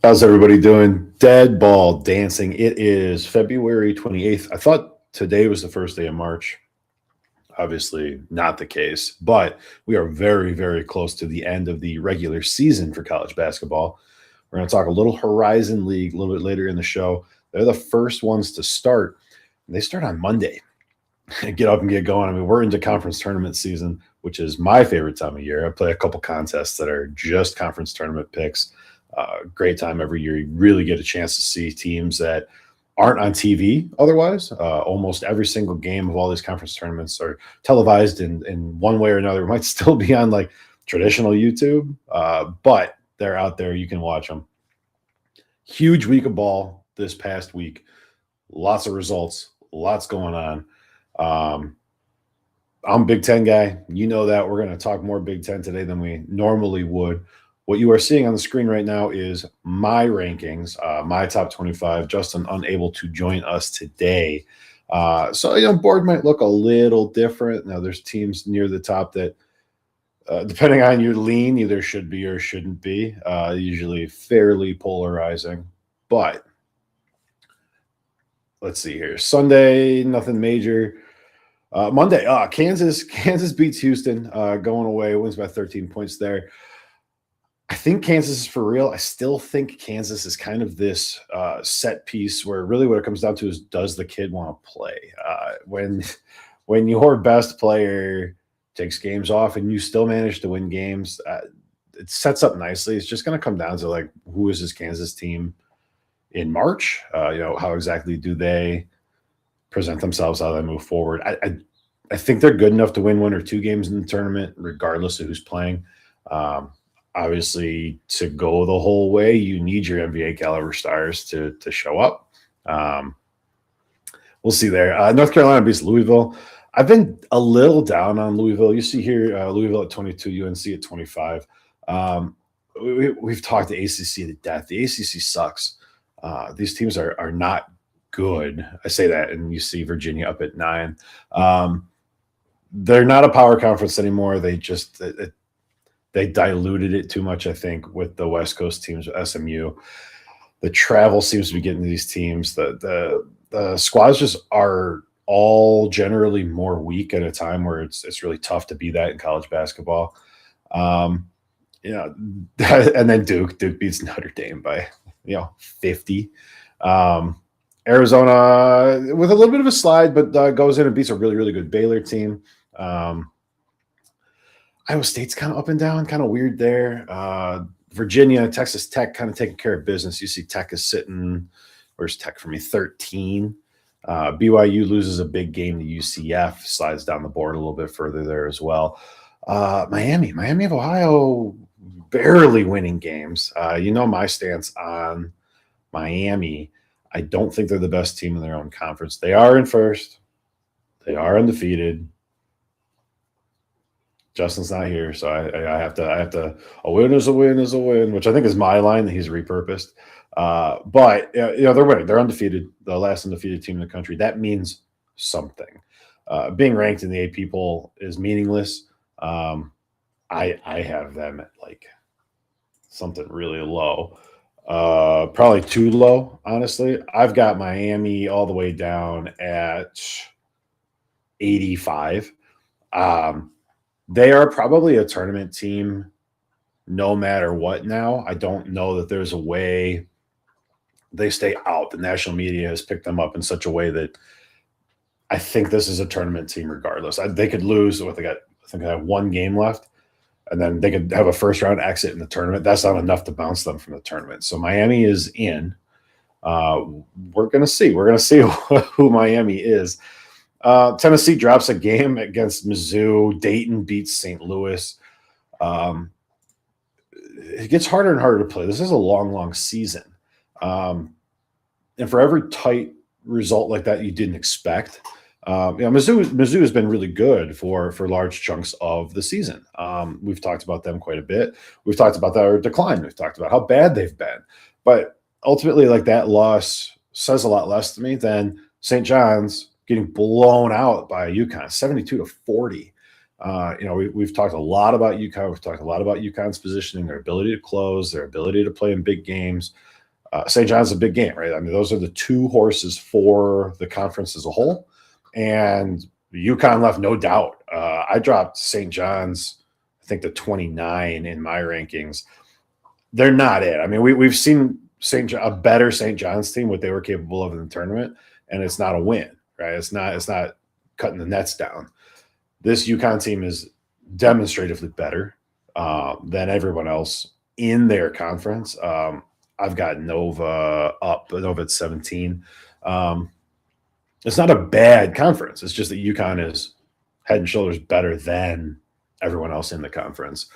How's everybody doing? Dead ball dancing. It is February 28th. I thought today was the first day of March. Obviously, not the case, but we are very, very close to the end of the regular season for college basketball. We're going to talk a little Horizon League a little bit later in the show. They're the first ones to start. They start on Monday. Get up and get going. I mean, we're into conference tournament season, which is my favorite time of year. I play a couple contests that are just conference tournament picks. Great time every year. You really get a chance to see teams that aren't on TV otherwise. Almost every single game of all these conference tournaments are televised in one way or another. It might still be on like traditional YouTube, but they're out there. You can watch them. Huge week of ball this past week. Lots of results. Lots going on. I'm a Big Ten guy. You know that. We're going to talk more Big Ten today than we normally would. What you are seeing on the screen right now is my rankings, my top 25. Justin unable to join us today. So, board might look a little different. Now, there's teams near the top that, depending on your lean, either should be or shouldn't be, usually fairly polarizing. But let's see here. Sunday, nothing major. Monday, Kansas beats Houston, going away, wins by 13 points there. I think Kansas is for real. I still think Kansas is kind of this set piece where really what it comes down to is, does the kid want to play? When your best player takes games off and you still manage to win games, it sets up nicely. It's just going to come down to like, who is this Kansas team in March? How exactly do they present themselves, how they move forward? I think they're good enough to win one or two games in the tournament, regardless of who's playing. Obviously, to go the whole way, you need your NBA caliber stars to show up. We'll see there. North Carolina beats Louisville. I've been a little down on Louisville. You see here, Louisville at 22, UNC at 25. We've talked the ACC to death. The ACC sucks. These teams are not good. I say that, and you see Virginia up at 9. They're not a power conference anymore. They just they diluted it too much, I think, with the West Coast teams, SMU. The travel seems to be getting to these teams. The squads just are all generally more weak at a time where it's really tough to be that in college basketball. And then Duke beats Notre Dame by 50. Arizona with a little bit of a slide, but goes in and beats a really, really good Baylor team. Iowa State's kind of up and down, kind of weird there. Virginia, Texas Tech kind of taking care of business. You see Tech is sitting, where's Tech for me? 13. BYU loses a big game to UCF, slides down the board a little bit further there as well. Miami of Ohio, barely winning games. My stance on Miami. I don't think they're the best team in their own conference. They are in first. They are undefeated. Justin's not here, so I have to. A win is a win, which I think is my line that he's repurposed. But they're winning. They're undefeated, the last undefeated team in the country. That means something. Being ranked in the AP poll is meaningless. I have them at like something really low, probably too low, honestly. I've got Miami all the way down at 85. They are probably a tournament team no matter what now. I don't know that there's a way they stay out. The national media has picked them up in such a way that I think this is a tournament team regardless. They could lose. I think they have one game left, and then they could have a first-round exit in the tournament. That's not enough to bounce them from the tournament. So Miami is in. We're going to see. We're going to see who Miami is. Tennessee drops a game against Mizzou. Dayton beats St. Louis. It gets harder and harder to play. This is a long, long season. And for every tight result like that you didn't expect, Mizzou has been really good for large chunks of the season. We've talked about them quite a bit. We've talked about their decline. We've talked about how bad they've been. But ultimately, like, that loss says a lot less to me than St. John's getting blown out by UConn, 72-40. We've talked a lot about UConn. We've talked a lot about UConn's positioning, their ability to close, their ability to play in big games. St. John's a big game, right? I mean, those are the two horses for the conference as a whole. And UConn left no doubt. I dropped St. John's, I think, to 29 in my rankings. They're not it. I mean, we've seen a better St. John's team, what they were capable of in the tournament, and it's not a win, right? It's not cutting the nets down. This UConn team is demonstratively better than everyone else in their conference. I've got Nova up, Nova at 17. It's not a bad conference. It's just that UConn is head and shoulders better than everyone else in the conference.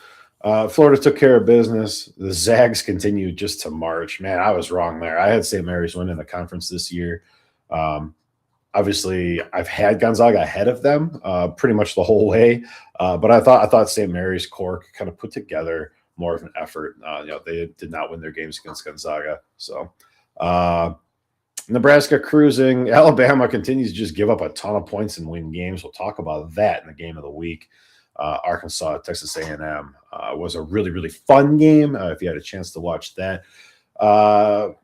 Florida took care of business. The Zags continued just to march. Man, I was wrong there. I had St. Mary's winning the conference this year. Obviously, I've had Gonzaga ahead of them pretty much the whole way. But I thought St. Mary's core kind of put together more of an effort. They did not win their games against Gonzaga. So Nebraska cruising. Alabama continues to just give up a ton of points and win games. We'll talk about that in the game of the week. Arkansas, Texas A&M was a really, really fun game. If you had a chance to watch that. I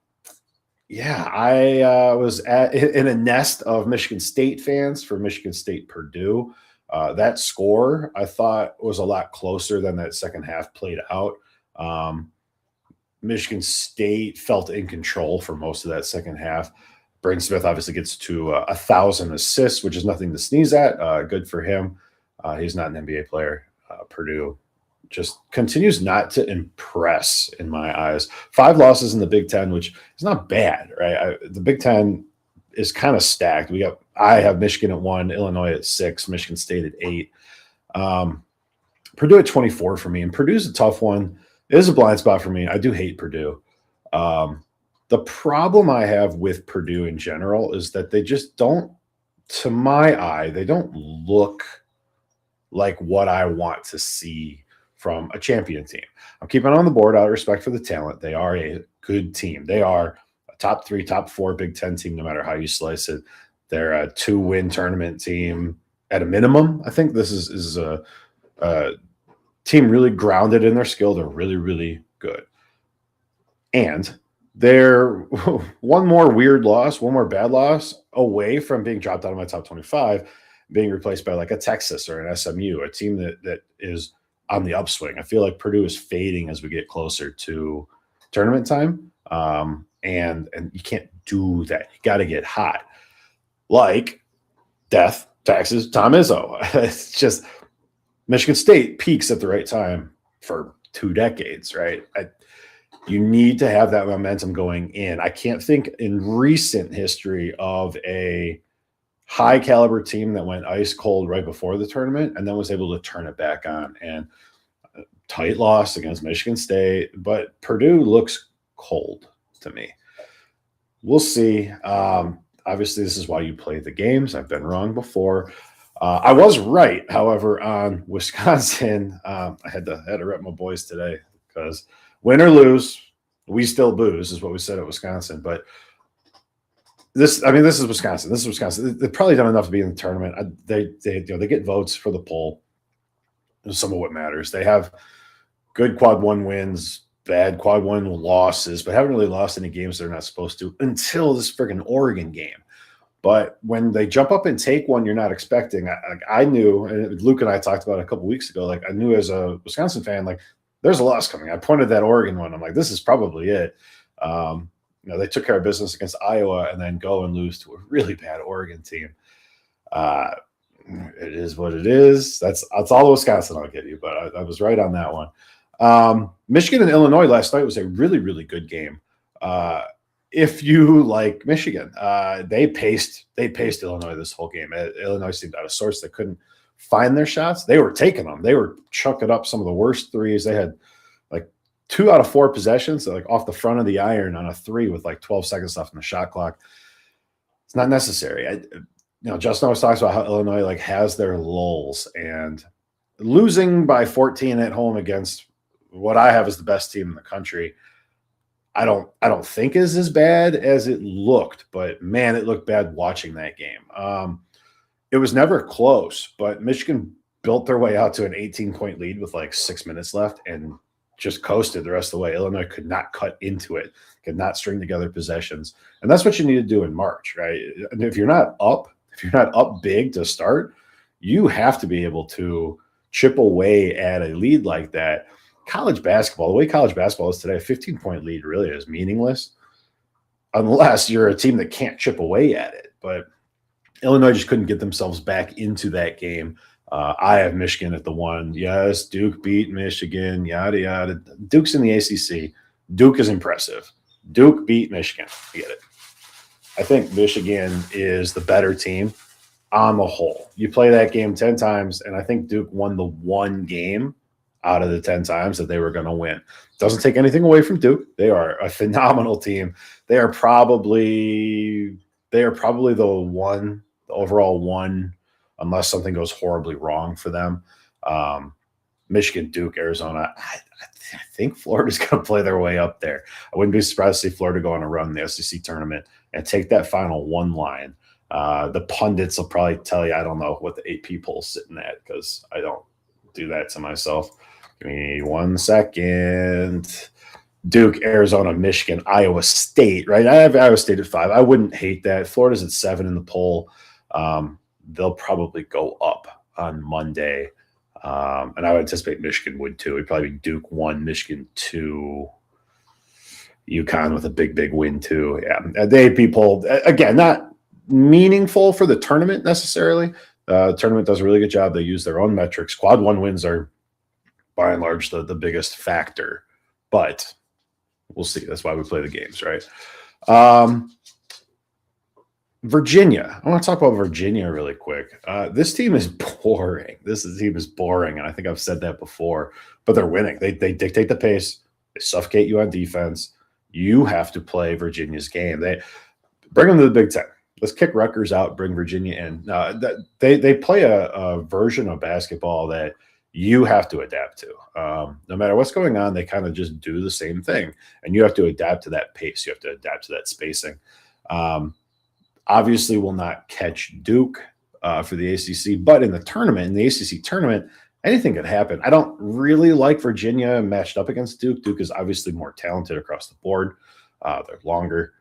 was in a nest of Michigan State fans for Michigan State Purdue. That score, I thought, was a lot closer than that second half played out. Michigan State felt in control for most of that second half. Braden Smith obviously gets to 1,000 assists, which is nothing to sneeze at. Good for him. He's not an NBA player. Purdue just continues not to impress in my eyes. 5 losses in the Big Ten, which is not bad, right? The Big Ten is kind of stacked. I have Michigan at 1, Illinois at 6, Michigan State at 8. Purdue at 24 for me, and Purdue's a tough one. It is a blind spot for me. I do hate Purdue. The problem I have with Purdue in general is that they just don't, to my eye, they don't look like what I want to see from a champion team. I'm keeping on the board out of respect for the talent. They are a good team. They are a top 3, top 4 Big Ten team, no matter how you slice it. They're a 2-win tournament team at a minimum. I think this is a team really grounded in their skill. They're really, really good. And they're one more weird loss, one more bad loss away from being dropped out of my top 25, being replaced by like a Texas or an SMU, a team that is on the upswing. I feel like Purdue is fading as we get closer to tournament time. And you can't do that. You got to get hot. Like death, taxes, Tom Izzo. It's just Michigan State peaks at the right time for 2 decades, right? You need to have that momentum going in. I can't think in recent history of a high caliber team that went ice cold right before the tournament and then was able to turn it back on. And tight loss against Michigan State, but Purdue looks cold to me. We'll see. Obviously, this is why you play the games. I've been wrong before. I was right, however, on Wisconsin. I had to rep my boys today because win or lose, we still booze is what we said at Wisconsin. But this is Wisconsin. This is Wisconsin. They've probably done enough to be in the tournament. They get votes for the poll. Some of what matters. They have good quad 1 wins, bad quad 1 losses, but haven't really lost any games they're not supposed to until this freaking Oregon game. But when they jump up and take one you're not expecting, I knew, and Luke and I talked about it a couple weeks ago, like I knew as a Wisconsin fan, like there's a loss coming. I pointed that Oregon one. I'm like, this is probably it. They took care of business against Iowa and then go and lose to a really bad Oregon team. It is what it is. That's all the Wisconsin I'll give you, but I was right on that one. Michigan and Illinois last night was a really, really good game. If you like Michigan, they paced Illinois this whole game. Illinois seemed out of sorts. They couldn't find their shots. They were taking them. They were chucking up some of the worst threes. They had like 2 out of 4 possessions, like off the front of the iron on a 3 with like 12 seconds left in the shot clock. It's not necessary. Justin always talks about how Illinois like has their lulls, and losing by 14 at home against what I have as the best team in the country, I don't think is as bad as it looked, but man, it looked bad watching that game. It was never close, but Michigan built their way out to an 18-point lead with like 6 minutes left and just coasted the rest of the way. Illinois could not cut into it, could not string together possessions. And that's what you need to do in March, right? And if you're not up big to start, you have to be able to chip away at a lead like that. College basketball, the way college basketball is today, a 15-point lead really is meaningless unless you're a team that can't chip away at it. But Illinois just couldn't get themselves back into that game. I have Michigan at the 1. Yes, Duke beat Michigan, yada, yada. Duke's in the ACC. Duke is impressive. Duke beat Michigan. I get it. I think Michigan is the better team on the whole. You play that game 10 times, and I think Duke won the 1 game out of the 10 times that they were going to win. Doesn't take anything away from Duke. They are a phenomenal team. They are probably the overall one, unless something goes horribly wrong for them. Michigan, Duke, Arizona. I think Florida's going to play their way up there. I wouldn't be surprised to see Florida go on a run in the SEC tournament and take that final 1 line. The pundits will probably tell you, I don't know what the AP poll's sitting at because I don't do that to myself. Give me 1 second. Duke, Arizona, Michigan, Iowa State, right? I have Iowa State at 5. I wouldn't hate that. Florida's at 7 in the poll. They'll probably go up on Monday. And I would anticipate Michigan would too. It'd probably be Duke 1, Michigan 2, UConn with a big win too. Yeah. The AP poll, again, not meaningful for the tournament necessarily. The tournament does a really good job. They use their own metrics. Quad 1 wins are by and large the biggest factor, but we'll see. That's why we play the games, right? Virginia. I want to talk about Virginia really quick. This team is boring. This team is boring, and I think I've said that before, but they're winning. They dictate the pace. They suffocate you on defense. You have to play Virginia's game. They bring them to the Big Ten. Let's kick Rutgers out, bring Virginia in. They play a version of basketball that you have to adapt to. No matter what's going on, they kind of just do the same thing, and you have to adapt to that pace. You have to adapt to that spacing. Obviously will not catch Duke for the ACC, but in the ACC tournament, anything could happen. I don't really like Virginia matched up against Duke. Duke is obviously more talented across the board. They're longer.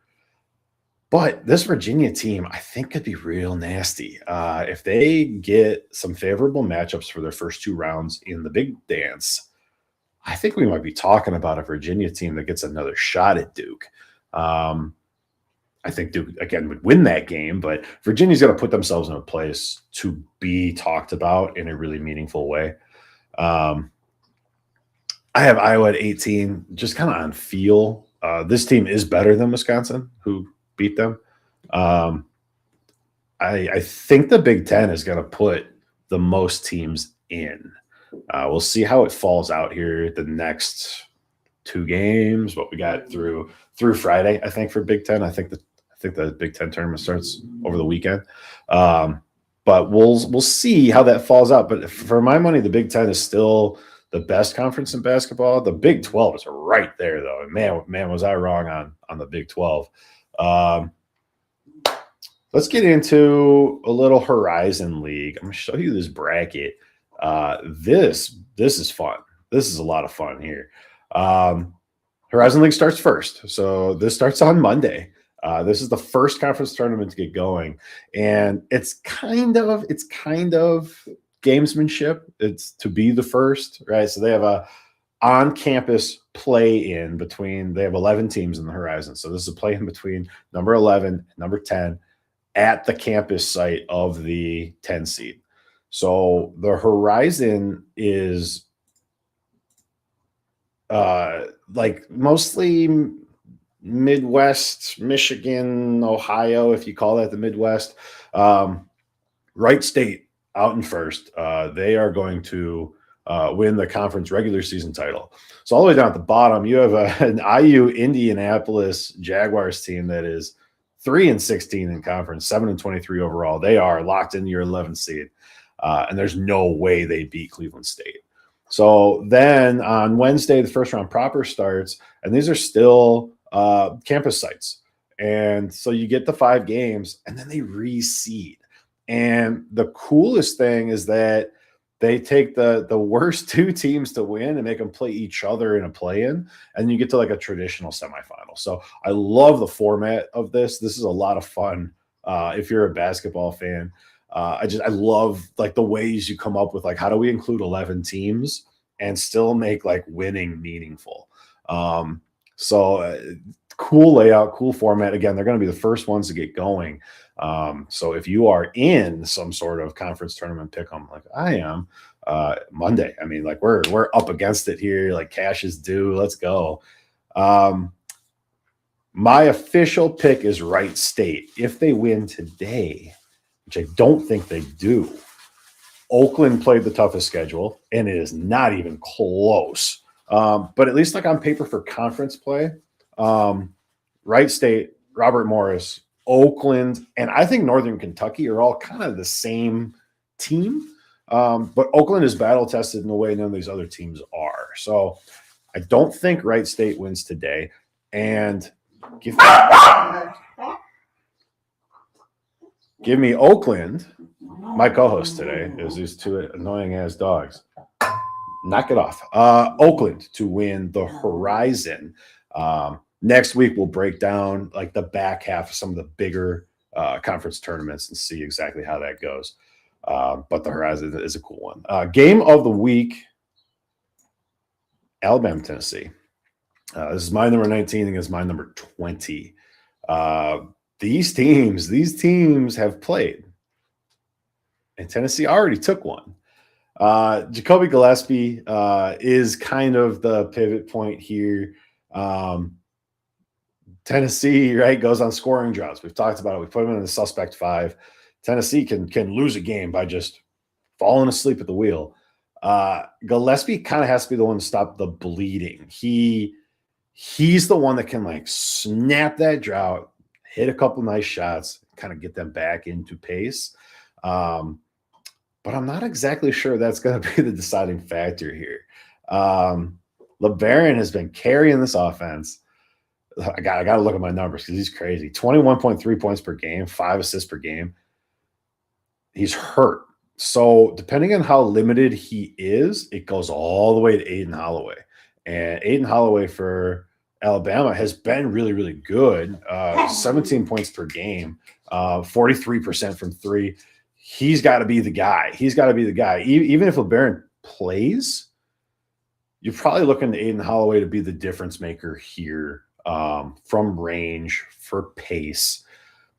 But this Virginia team, I think, could be real nasty. If they get some favorable matchups for their first 2 rounds in the Big Dance, I think we might be talking about a Virginia team that gets another shot at Duke. I think Duke, again, would win that game, but Virginia's got to put themselves in a place to be talked about in a really meaningful way. I have Iowa at 18, just kind of on feel. This team is better than Wisconsin, who beat them. I think the Big Ten is going to put the most teams in. We'll see how it falls out here the next 2 games, what we got through Friday, I think, for Big Ten. I think the Big Ten tournament starts over the weekend. But we'll see how that falls out. But for my money, the Big Ten is still the best conference in basketball. The Big 12 is right there, though. And man, was I wrong on the Big 12. Let's get into a little Horizon League. I'm going to show you this bracket. This is fun. This is a lot of fun here. Horizon League starts first. So this starts on Monday. This is the first conference tournament to get going, and it's kind of gamesmanship. It's to be the first, right? So they have a on-campus play-in between. They have 11 teams in the Horizon, so this is a play-in between number 11 and number 10 at the campus site of the 10 seed. So the Horizon is like mostly Midwest, Michigan, Ohio, if you call that the Midwest. Wright State out in first. They are going to win the conference regular season title. So all the way down at the bottom, you have an IU Indianapolis Jaguars team that is 3-16 in conference, 7-23 overall. They are locked in your 11th seed, and there's no way they beat Cleveland State. So then on Wednesday, the first round proper starts, and these are still campus sites. And so you get the 5 games, and then they reseed. And the coolest thing is that They take the worst two teams to win and make them play each other in a play-in, and you get to like a traditional semifinal. So I love the format of this. This is a lot of fun if you're a basketball fan. I love like the ways you come up with like how do we include 11 teams and still make like winning meaningful. Cool layout, cool format. Again, they're going to be the first ones to get going. So if you are in some sort of conference tournament pick'em, like I am, Monday, I mean, like we're up against it here. Like cash is due. Let's go. My official pick is Wright State. If they win today, which I don't think they do, Oakland played the toughest schedule, and it is not even close. But at least like on paper for conference play, Wright State, Robert Morris, Oakland, and I think Northern Kentucky are all kind of the same team. But Oakland is battle tested in a way none of these other teams are. So I don't think Wright State wins today. And give me Oakland. My co-host today is these two annoying ass dogs. Knock it off. Oakland to win the Horizon. Next week, we'll break down like the back half of some of the bigger conference tournaments and see exactly how that goes. But the Horizon is a cool one. Game of the week, Alabama, Tennessee. This is my number 19 against my number 20. These teams have played. And Tennessee already took one. Jacoby Gillespie is kind of the pivot point here. Tennessee, right, goes on scoring droughts. We've talked about it. We put them in the suspect 5. Tennessee can lose a game by just falling asleep at the wheel. Gillespie kind of has to be the one to stop the bleeding. He's the one that can like snap that drought, hit a couple nice shots, kind of get them back into pace. But I'm not exactly sure that's going to be the deciding factor here. LeBaron has been carrying this offense. I got to look at my numbers because he's crazy. 21.3 points per game, 5 assists per game. He's hurt. So depending on how limited he is, it goes all the way to Aiden Holloway. And Aiden Holloway for Alabama has been really, really good. 17 points per game, 43% from 3. He's got to be the guy. Even if LeBaron plays, you're probably looking to Aiden Holloway to be the difference maker here from range for pace.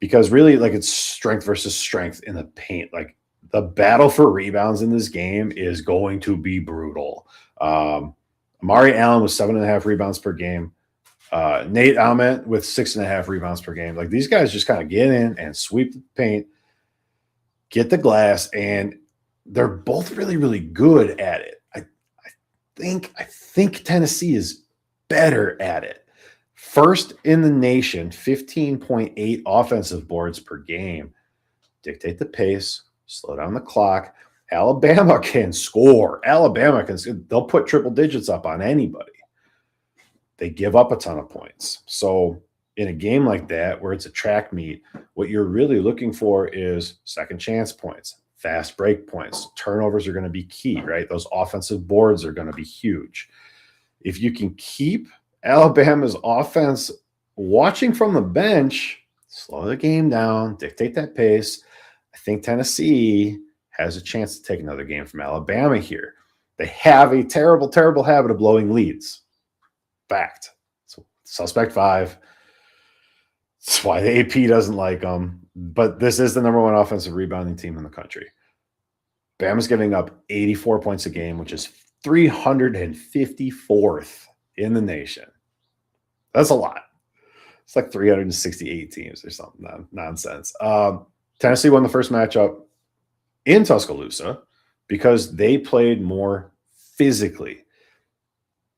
Because really, like, it's strength versus strength in the paint. Like, the battle for rebounds in this game is going to be brutal. Amari Allen with 7.5 rebounds per game. Nate Oats with 6.5 rebounds per game. Like, these guys just kind of get in and sweep the paint, get the glass, and they're both really, really good at it. I think Tennessee is better at it. First in the nation, 15.8 offensive boards per game. Dictate the pace, slow down the clock. Alabama can score. They'll put triple digits up on anybody. They give up a ton of points. So in a game like that, where it's a track meet, what you're really looking for is second chance points, fast break points. Turnovers are going to be key, right? Those offensive boards are going to be huge. If you can keep Alabama's offense watching from the bench, slow the game down, dictate that pace, I think Tennessee has a chance to take another game from Alabama here. They have a terrible, terrible habit of blowing leads. Fact. So suspect 5. That's why the AP doesn't like them. But this is the number 1 offensive rebounding team in the country. Bama's giving up 84 points a game, which is 354th in the nation. That's a lot. It's like 368 teams or something. Nonsense. Tennessee won the first matchup in Tuscaloosa because they played more physically.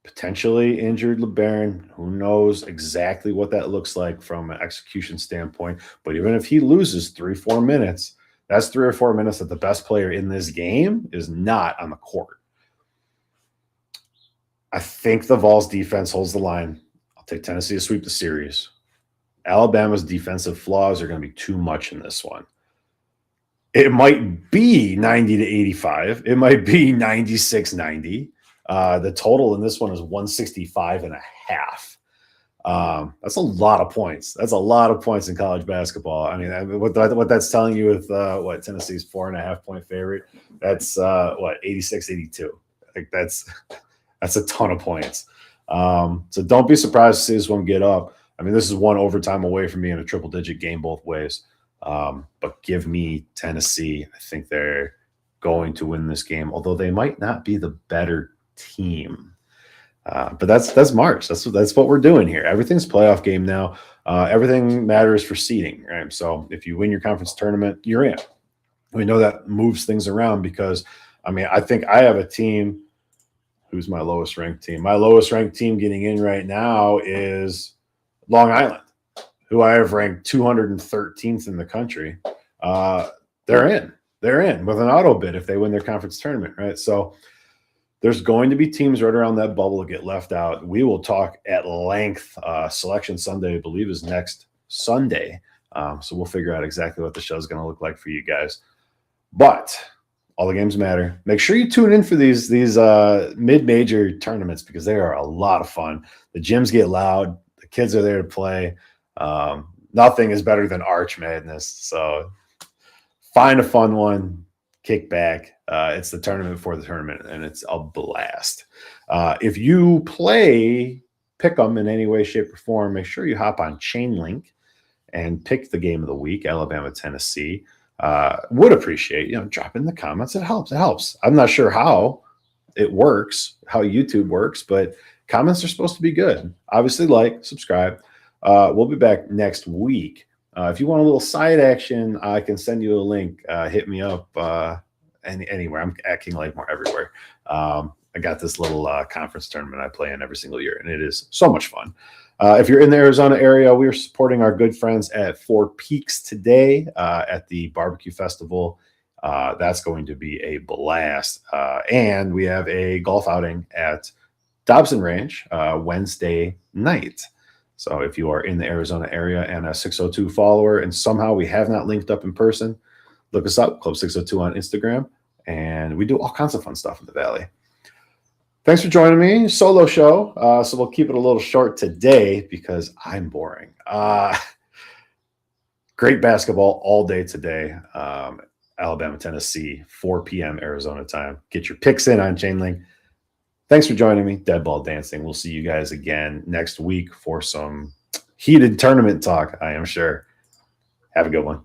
Potentially injured LeBaron. Who knows exactly what that looks like from an execution standpoint. But even if he loses 3-4 minutes, that's 3 or 4 minutes that the best player in this game is not on the court. I think the Vols defense holds the line. I'll take Tennessee to sweep the series. Alabama's defensive flaws are going to be too much in this one. It might be 90 to 85. It might be 96-90. The total in this one is 165 and a half. That's a lot of points. That's a lot of points in college basketball. I mean, what that's telling you with what Tennessee's 4.5 point favorite, that's 86-82. Like that's a ton of points. So don't be surprised to see this one get up. I mean, this is one overtime away from being a triple digit game both ways. But give me Tennessee. I think they're going to win this game, although they might not be the better team. But that's March. That's what we're doing here. Everything's playoff game now. Everything matters for seeding, right? So if you win your conference tournament, you're in. We know that moves things around because, I mean, I think I have a team. Who's my lowest ranked team? My lowest ranked team getting in right now is Long Island, who I have ranked 213th in the country. They're in. They're in with an auto bid if they win their conference tournament, right? So there's going to be teams right around that bubble that get left out. We will talk at length. Selection Sunday, I believe, is next Sunday. So we'll figure out exactly what the show is going to look like for you guys. But all the games matter. Make sure you tune in for these mid-major tournaments because they are a lot of fun. The gyms get loud. The kids are there to play. Nothing is better than Arch Madness. So find a fun one. Kick back. It's the tournament for the tournament, and it's a blast. If you play Pick'em in any way, shape, or form, make sure you hop on ChainLink and pick the game of the week, Alabama, Tennessee. Would appreciate, drop in the comments. It helps. It helps. I'm not sure how it works, how YouTube works, but comments are supposed to be good. Obviously, like, subscribe. We'll be back next week. If you want a little side action, I can send you a link. Hit me up anywhere. I'm at King Lakemore everywhere. I got this little conference tournament I play in every single year, and it is so much fun. If you're in the Arizona area, we are supporting our good friends at Four Peaks today at the barbecue festival. That's going to be a blast. And we have a golf outing at Dobson Ranch Wednesday night. So if you are in the Arizona area and a 602 follower and somehow we have not linked up in person, look us up, Club 602 on Instagram. And we do all kinds of fun stuff in the Valley. Thanks for joining me. Solo show. So we'll keep it a little short today because I'm boring. Great basketball all day today. Alabama, Tennessee, 4 p.m. Arizona time. Get your picks in on ChainLink. Thanks for joining me. Dead Ball Dancing. We'll see you guys again next week for some heated tournament talk, I am sure. Have a good one.